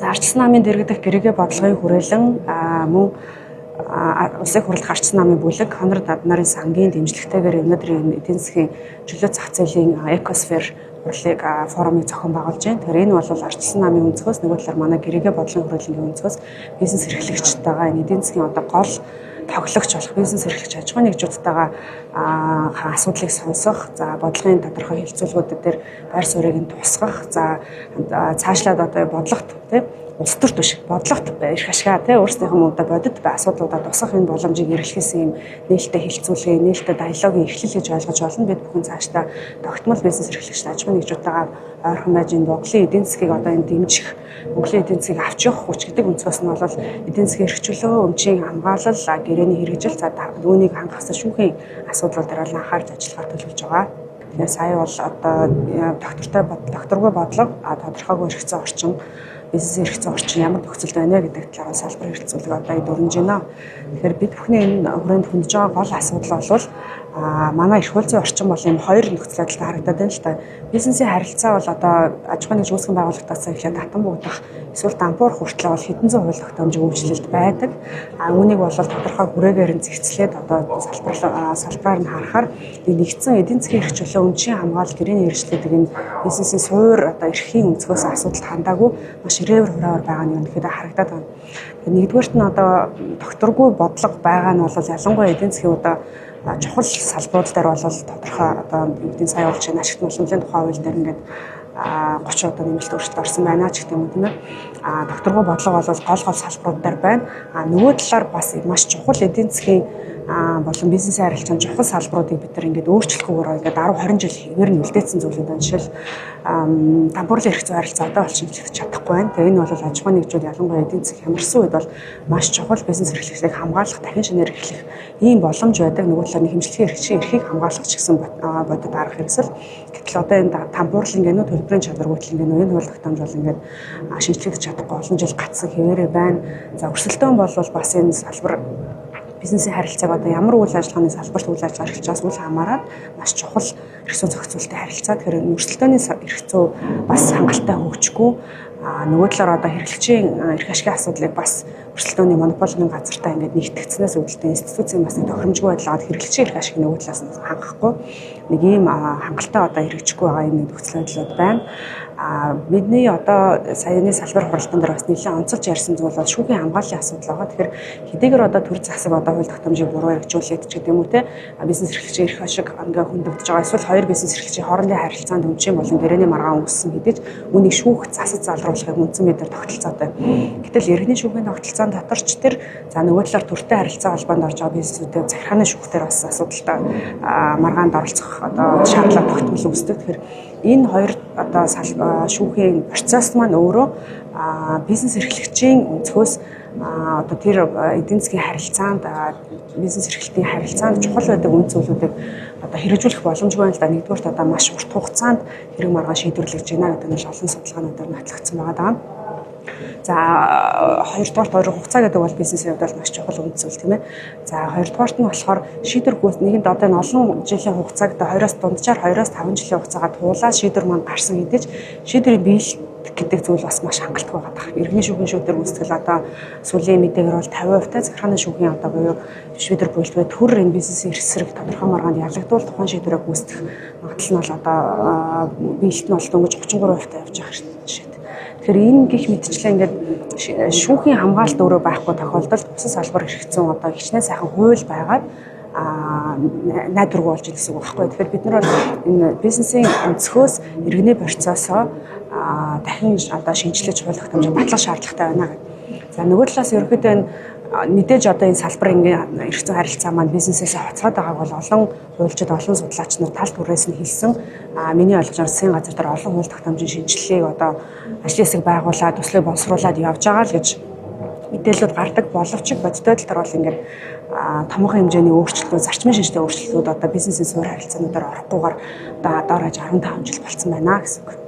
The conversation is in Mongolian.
Ардчилсан намын дэргэдэх гэрээгээ бодлогын хүрээлэн мөн улсын хурлах ардчилсан намын бүлэг хонор над нарын сангийн дэмжлэгтэйгээр өнөөдрийн эдийн засгийн чөлөө зах зээлийн экосфер хурлыг форумыг зохион байгуулж байна. Тэгэхээр энэ бол ардчилсан намын өнцгөөс нөгөө талаар манай гэрээгээ бодлогын хүрээлэнгийн өнцгөөс бизнес эрхлэгчтэйгээ эдийн засгийн гол тоглогч болох бизнес эрхлэгч аж ахуйн нэгжүүдтэйгээ асуудлыг сонсох, за бодлогын тодорхой хэлцүүлгүүд дээр байр суурийг нь тусгах, за цаашлаад бодлогот тийм улс төрт биш бодлогот эрх ашгаа тийм өөрсдийнхөө мөнгөд бодит асуудлуудаа тусгах энэ боломжийг эрхлэхээс юм нээлттэй хэлцүүлгээ, нээлттэй диалогийн эхлэл гэж ойлгож болно. Бид бүхэн цаашдаа тогтмол бизнес эрхлэгч аж ахуйн нэгжүүдтэйгээ ойрхон байж энэ Монголын эдийн засгийг энэ дэмжих, Монголын эдийн засгийг авч явах хүч гэдэг өнцгөөс нь бол эдийн засгийн эрхчлөө, өмчийн хамгаалал, гэрээний хэрэгжил, за үүнийг хангах шүүхийн асуудлууд дээр бол анхаарч ажиллахаар төлөвлөж байгаа. Тэгэхээр сая бол докторгүй бодлого, тодорхойгүй хэрэгцээ орчин, бизнес хэрэгцээ орчин ямар нөхцөлд байна вэ гэдэг талаар салбар хэрэгцүүлэг дурнж байна. Тэгэхээр бид бүхний энэ хүрээнд хүндж байгаа гол асуудал бол манай эрх хөлзийн орчин бол ийм хоёр нөхцөл байдалтай харагдаад байна л та. Бизнесийн харилцаа бол аж ахуйн нэгж үүсгэн байгууллагатаас эхлээд татан буудах эсвэл дампуур хүртэл бол хэдэн зуун хууль тогтоомжийн үйлчлэлд байдаг. Үүнийг бол тодорхой хүрээгээр нь зэгцлээд салбараар нь харахаар нэгдсэн эдийн засгийн эрх чөлөө, өмчийн хамгаалал, гэрээний хэрэгжлээд энэ бизнесийн суур эрхийн өнцгөөс асуудалд хандаагүй маш ирээвэр хураавар байгаа нь үнэхээр харагдаад байна. Нэгдүгээрт нь докторгүй бодлого байгаа нь бол ялангуяа эдийн засгийн чухал салбарууд дээр бол тодорхой эдийн сая болж байгаа ашигт боломжийн тухай хууль дээр ингээд 30 нэмэлт өөрчлөлт орсон байна ч гэдэг юм тийм ээ. Докторгүй бодлого бол гол салбарууд дээр байна. Нөгөө талаар бас маш чухал эдийн засгийн болон бизнесийн харилцааны чухал салбаруудыг бид нар ингээд өөрчлөхгүйгээр ингээд 10-20 жил хэвээр нь үлдээсэн зүйлүүд байна. Жишээл дампуурлын эрх зүйн харилцаа одоо олчилж чадахгүй байна. Тэгээ энэ бол аж ахуйн нэгжүүд ялангуяа эдийн засаг хямрсан үед бол маш чухал бизнес эрхлэлийг хамгаалах, дахин шинээр эрхлэх ийм боломж байдаг. Нөгөө талаар хэмжлэгийн эрхийг хамгаалах ч гэсэн бодит арга хэрэгсэл. Гэтэл одоо энэ дампуурлын гэнэ төлбөрийн чадваргүйтэл гэнэ энэ хууль тогтоомж бол ингээд шинжлэхдэж чадахгүй олон жил гацсан хэвээрээ байна. За өрсөлдөөн бол бас энэ салбар бизнесийн харилцааг ямар үйл ажиллагааны салбарт үйл ажиллагаа эрхлэлчээс үл хамааран маш чухал эрх зүйн зохицуулалтын харилцаа. Тэгэхээр өрсөлдөөний эрх зүй бас хангалттай хөгжихгүй. Нөгөө талаар хэрэглэгчийн эрх ашигын асуудлыг бас өрсөлдөөний монополийн газартаа ингээд нэгтгэгдснээс үүдэлтэй институцийн бас тохиромжгүй байдлаар хэрэглэгчийн эрх ашиг нөгөө талаас нь хангахгүй нэг ийм хангалттай хэрэгжихгүй байгаа юм нөхцөл байдлууд байна. Бидний саяны салбар хуралдан дээр бас нэлээд онцолж ярьсан зүйл бол шүүхийн хамгааллын асуудал байгаа. Тэгэхээр хэдийгээр төр засаг хууль тогтоомжийг буруу хэрэгжүүлээд ч гэдэг юм уу те бизнес эрхлэгчийн эрх ашиг ингээ хөндөгдөж байгаа. Эсвэл хоёр бизнес эрхлэгчийн хоорондын харилцаанд өмчийн болон гэрээний маргаан үүссэн гэдэж үүнийг шүүх засаж залруулахыг үндсэн мэдээр тогтолцоотой. Гэтэл иргэний шүүхийн тогтолцоон доторч тэр нөгөө талаар төртэй харилцаа холбоонд орж байгаа бизнесүүдээ захиргааны шүүхтэр бас асуудалтай маргаанд оролцох шаардлага тогтмол үүсдэг. Тэгэхээр энэ хоёр шүүхийн процесс маань өөрөө бизнес эрхлэгчийн өнцгөөс тэр эдийн засгийн харилцаанд бизнес эрхлэлтийн харилцаанд чухал байдаг үн зүйлүүдийг хэрэгжүүлэх боломжгүй байна л да. Нэгдүгээрт маш урт хугацаанд хэрэг маргаан шийдвэрлэж байна гэдэг нь олон судалгаануудаар батлагдсан байгаа. За хоёрдугаарт ойрын хугацаа гэдэг бол бизнесийн хувьд маш чухал үн зүйл тийм ээ. За хоёрдугаарт нь болохоор шийдвэр нэгэнд энэ олон жилийн хугацааг 2-оос дунджаар 2-оос 5 жилийн хугацаагаар туулаад шийдвэр маань гарсан гэдэж шийдвэрийн биелэлт гэдэг зүйл бас маш хангалттай байгаа. Иргэний шүүхийн шүүхтэр үүсгэл сүүлийн мэдээгээр бол 50% захиргааны шүүхийн буюу шийдвэр бүлтвэ төр энэ бизнесийн эсрэг тодорхой маргаанд ялагдвал тухайн шийдвэрээ гүйцэтгэх магадлал нь бол биелэлт нь бол дөнгөж 33% явж байгаа жишээ. Тэгэхээр энэ гих мэтчлээ ингээд шүүхийн хамгаалалт өөрөө байхгүй тохиолдолд бусад салбар эрх зүйн хичнээн сайхан хууль байгаад найдваргүй болж ирсэн үг байхгүй. Тэгэхээр бид нар бол энэ бизнесийн өнцгөөс иргэний процессоо дахин шинжилж хууль тогтоомжийг батлах шаардлагатай байна гэдэг. За нөгөө талаас ерөнхийдөө энэ мэдээж энэ салбарын эрх зүйн харилцаа маань бизнесээс хоцроод байгааг бол олон хуульчид, олон судлаач нар тал түрээс нь хэлсэн. Миний ойлгожоор засгийн газар дээр олон хууль тогтоомжийн шинжилгээг ажлын хэсэг байгуулад, төслийг боловсруулад явж байгаа л гэж мэдээлэлүүд гардаг боловч бодит байдал дээр бол ингээд томоохон хэмжээний өөрчлөлтүүд, зарчмын шинжилгээ өөрчлөлтүүд бизнесийн суурь харилцаануудаар орохгүйгээр доор хаж 15 жил болсон байна гэсэн үг.